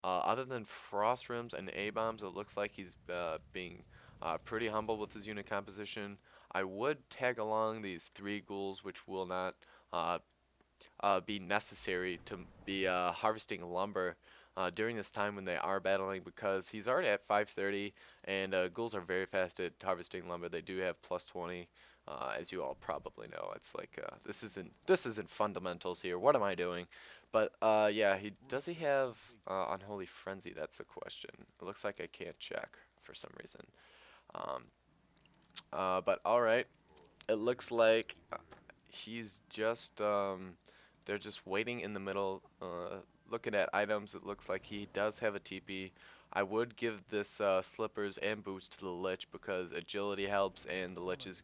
Other than Frost Rims and A-Bombs, it looks like he's being pretty humble with his unit composition. I would tag along these 3 ghouls, which will not uh, be necessary to be harvesting lumber during this time when they are battling, because he's already at 530, and ghouls are very fast at harvesting lumber. They do have plus 20, as you all probably know. It's like this isn't fundamentals here. What am I doing? But yeah, he have Unholy Frenzy? That's the question. It looks like I can't check for some reason. Um, but all right, it looks like he's just they're just waiting in the middle, looking at items. It looks like he does have a TP. I would give this slippers and boots to the Lich because agility helps, and the Lich is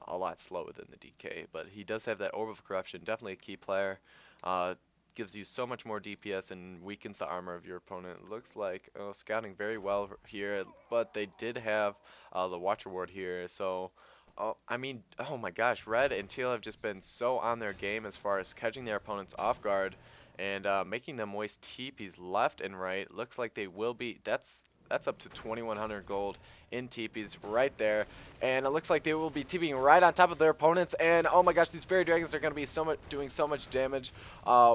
a lot slower than the DK. But he does have that Orb of Corruption, definitely a key player. Uh, Gives you so much more DPS and weakens the armor of your opponent. It looks like scouting very well here, but they did have the Watcher Ward here, so. Oh, I mean, oh my gosh, Red and Teal have just been so on their game as far as catching their opponents off guard and making them waste TPs left and right. Looks like they will be. That's up to 2,100 gold in TPs right there, and it looks like they will be TPing right on top of their opponents. And oh my gosh, these fairy dragons are going to be doing so much damage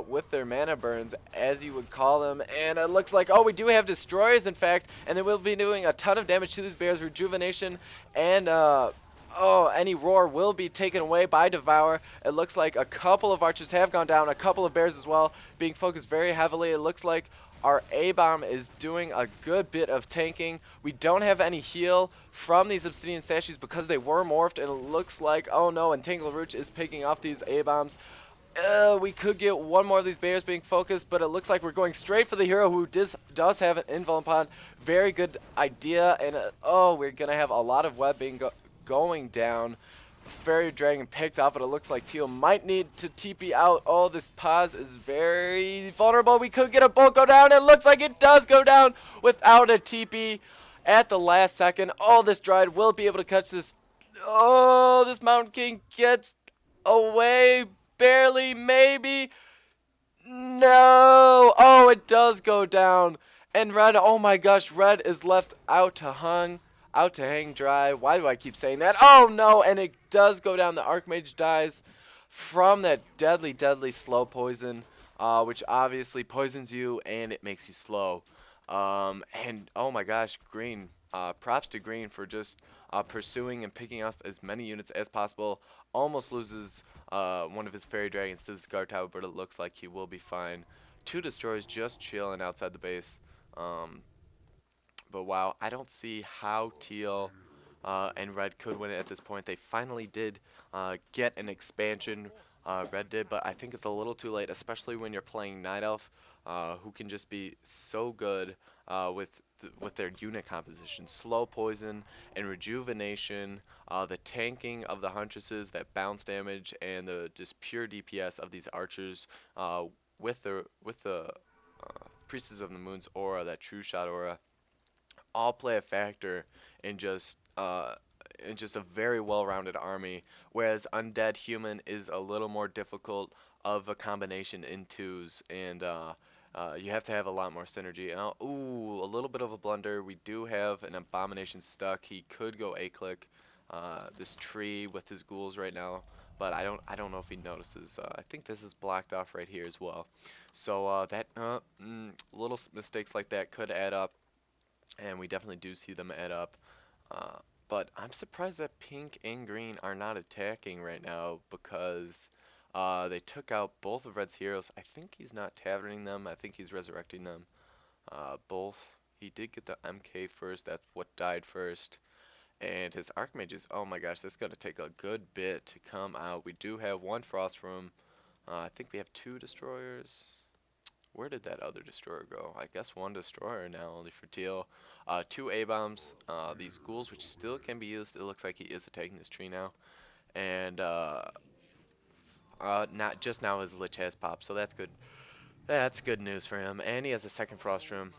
with their mana burns, as you would call them. And it looks like, oh, we do have destroyers, in fact, and they will be doing a ton of damage to these bears. Rejuvenation and oh, any roar will be taken away by Devour. It looks like a couple of archers have gone down, a couple of bears as well, being focused very heavily. It looks like our A-Bomb is doing a good bit of tanking. We don't have any heal from these Obsidian statues because they were morphed, and it looks like, oh no, Entangle Roach is picking off these A-Bombs. We could get one more of these bears being focused, but it looks like we're going straight for the hero who does have an invuln pod. Very good idea, and oh, we're going to have a lot of web being going down. Fairy Dragon picked up, but it looks like Teal might need to TP out. Oh, this paZ is very vulnerable. We could get a bolt go down. It looks like it does go down without a TP at the last second. Oh, this Dryad will be able to catch this. Oh, this Mountain King gets away. Barely, maybe. No. Oh, it does go down. And Red, oh my gosh, Red is left out to hang dry. Why do I keep saying that? Oh no, and it does go down. The Archmage dies from that deadly, deadly slow poison, which obviously poisons you and it makes you slow. And oh my gosh, Green. Props to Green for just pursuing and picking off as many units as possible. Almost loses one of his fairy dragons to this guard tower, but it looks like he will be fine. 2 destroyers just chilling outside the base. But wow, I don't see how Teal and Red could win it at this point. They finally did get an expansion. Red did, but I think it's a little too late, especially when you're playing Night Elf, who can just be so good with their unit composition. Slow poison and rejuvenation, the tanking of the huntresses, that bounce damage, and the just pure DPS of these archers with the Priestess of the Moon's aura, that true shot aura, all play a factor in just a very well-rounded army. Whereas Undead Human is a little more difficult of a combination in twos, and you have to have a lot more synergy. Ooh, a little bit of a blunder. We do have an Abomination stuck. He could go A-click this tree with his ghouls right now, but I don't know if he notices. I think this is blocked off right here as well. So little mistakes like that could add up, and we definitely do see them add up. But I'm surprised that pink and green are not attacking right now, because they took out both of Red's heroes. I think he's not taverning them. I think he's resurrecting them. Both. He did get the MK first. That's what died first. And his Archmages, oh my gosh, that's going to take a good bit to come out. We do have 1 Frost Room. I think we have 2 Destroyers. Where did that other Destroyer go? I guess 1 Destroyer now, only for Teal. 2 A-Bombs. These ghouls, which still can be used. It looks like he is attacking this tree now. And not just now his Lich has popped, so that's good. That's good news for him. And he has a 2nd Frost Room.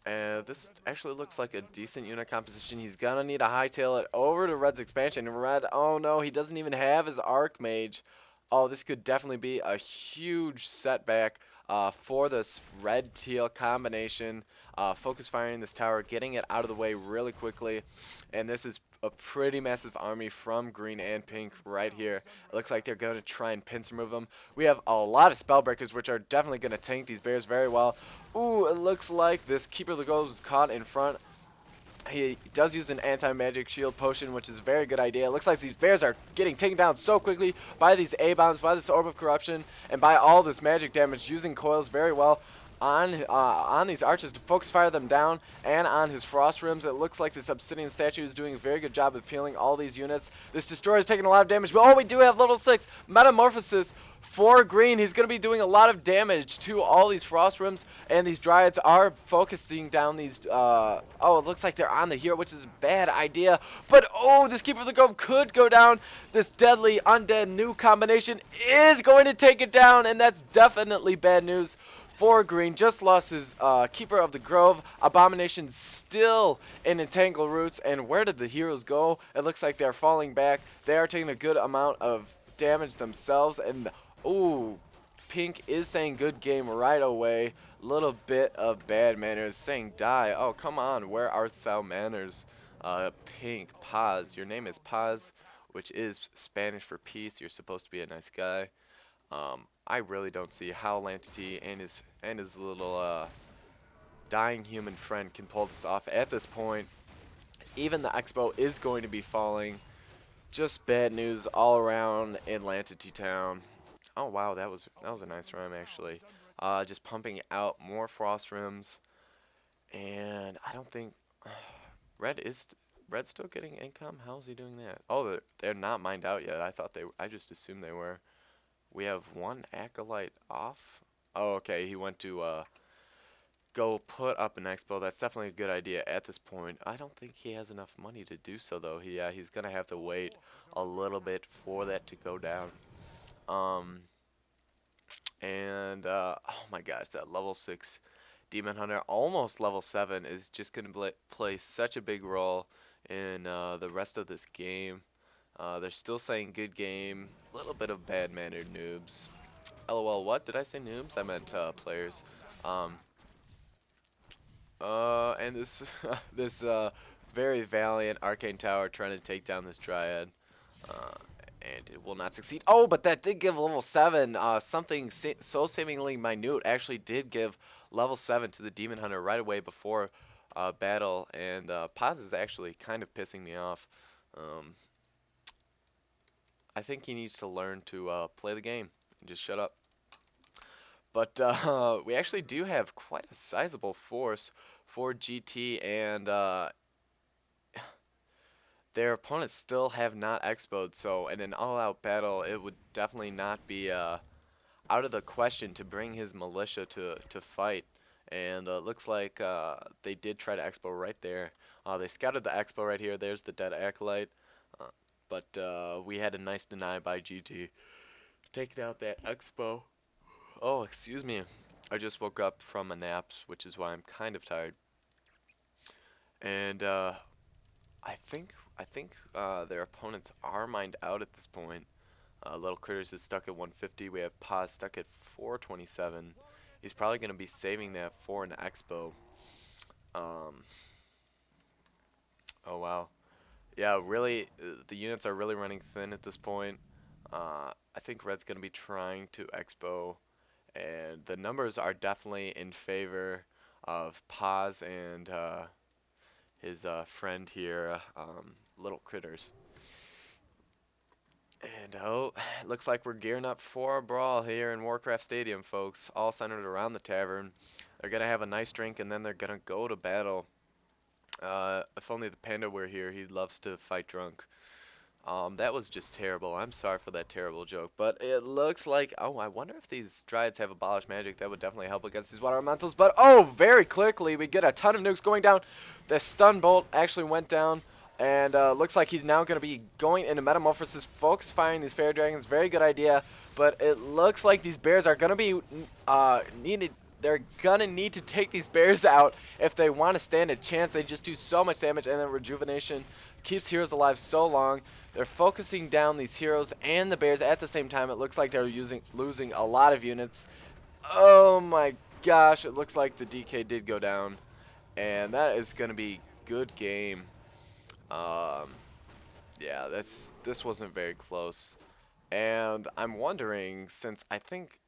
This actually looks like a decent unit composition. He's gonna need to hightail it over to Red's expansion. And Red, oh no, he doesn't even have his Archmage. Oh, this could definitely be a huge setback for this red-teal combination. Focus firing this tower, getting it out of the way really quickly, and this is a pretty massive army from green and pink right here. It looks like they're going to try and pincer move them. We have a lot of spell breakers, which are definitely going to tank these bears very well. Ooh, it looks like this Keeper of the Goals was caught in front. He does use an anti-magic shield potion, which is a very good idea. It looks like these bears are getting taken down so quickly by these A-bombs, by this Orb of Corruption, and by all this magic damage, using coils very well on these archers to focus fire them down, and on his frost rims. It looks like this obsidian statue is doing a very good job of healing all these units. This destroyer is taking a lot of damage, but oh, we do have level 6 metamorphosis for green. He's going to be doing a lot of damage to all these frost rims, and these dryads are focusing down these oh, it looks like they're on the hero, which is a bad idea, but oh, this Keeper of the Grove could go down. This deadly undead new combination is going to take it down, and that's definitely bad news for green. Just lost his Keeper of the Grove. Abomination still in Entangle Roots. And where did the heroes go? It looks like they're falling back. They are taking a good amount of damage themselves. And, ooh, pink is saying good game right away. Little bit of bad manners saying die. Oh, come on. Where art thou manners? Pink, paZ. Your name is paZ, which is Spanish for peace. You're supposed to be a nice guy. I really don't see how Lantity and his little dying human friend can pull this off at this point. Even the Expo is going to be falling. Just bad news all around in Lantity Town. Oh wow, that was a nice rhyme actually. Just pumping out more frost rims, and I don't think Red's still getting income. How's he doing that? Oh, they're not mined out yet. I just assumed they were. We have one acolyte off. Oh, okay. He went to go put up an expo. That's definitely a good idea at this point. I don't think he has enough money to do so, though. He's going to have to wait a little bit for that to go down. Oh my gosh, that level 6 Demon Hunter, almost level 7, is just going to play such a big role in the rest of this game. They're still saying good game. A little bit of bad-mannered noobs. LOL, what? Did I say noobs? I meant players. And this this very valiant arcane tower trying to take down this dryad. And it will not succeed. Oh, but that did give level 7. Something so seemingly minute actually did give level 7 to the Demon Hunter right away before battle. And paZ is actually kind of pissing me off. I think he needs to learn to play the game and just shut up. But we actually do have quite a sizable force for GT, and their opponents still have not expoed, so in an all-out battle, it would definitely not be out of the question to bring his militia to fight. And looks like they did try to expo right there. They scouted the expo right here. There's the dead acolyte. But we had a nice deny by GT. Taking out that expo. Oh, excuse me. I just woke up from a nap, which is why I'm kind of tired. And I think their opponents are mined out at this point. Little Critters is stuck at 150. We have paZ stuck at 427. He's probably going to be saving that for an expo. Oh wow. Yeah, really, the units are really running thin at this point. I think Red's going to be trying to expo, and the numbers are definitely in favor of paZ and his friend here, Little Critters. And oh, it looks like we're gearing up for a brawl here in Warcraft Stadium, folks, all centered around the tavern. They're going to have a nice drink, and then they're going to go to battle. If only the panda were here, he loves to fight drunk. That was just terrible. I'm sorry for that terrible joke. But it looks like, oh, I wonder if these Dryads have abolished magic. That would definitely help against these water elementals. But, oh, very quickly, we get a ton of nukes going down. The stun bolt actually went down. And looks like he's now going to be going into Metamorphosis, focus firing these Fairy Dragons. Very good idea. But it looks like these bears are going to be needed. They're going to need to take these bears out if they want to stand a chance. They just do so much damage, and then Rejuvenation keeps heroes alive so long. They're focusing down these heroes and the bears at the same time. It looks like they're losing a lot of units. Oh my gosh, it looks like the DK did go down. And that is going to be good game. Um, yeah, this wasn't very close. And I'm wondering, since I think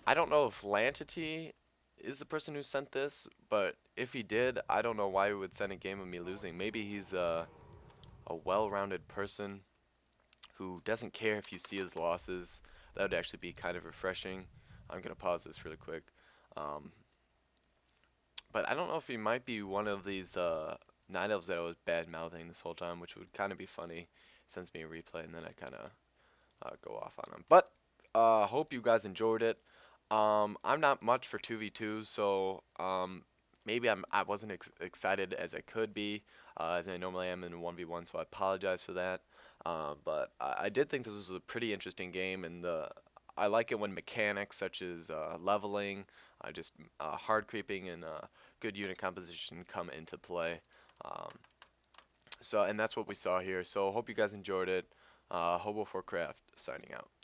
I don't know if Lantity is the person who sent this, but if he did, I don't know why he would send a game of me losing. Maybe he's a well-rounded person who doesn't care if you see his losses. That would actually be kind of refreshing. I'm gonna pause this really quick. Um, but I don't know if he might be one of these Night Elves that I was bad-mouthing this whole time, which would kind of be funny. Sends me a replay, and then I kind of go off on him. But hope you guys enjoyed it. I'm not much for 2v2s, so maybe I wasn't excited as I could be, as I normally am in 1v1, so I apologize for that. But I did think this was a pretty interesting game, and I like it when mechanics such as leveling, just hard creeping, and good unit composition come into play. Um, and that's what we saw here. So hope you guys enjoyed it. Hobo for Craft signing out.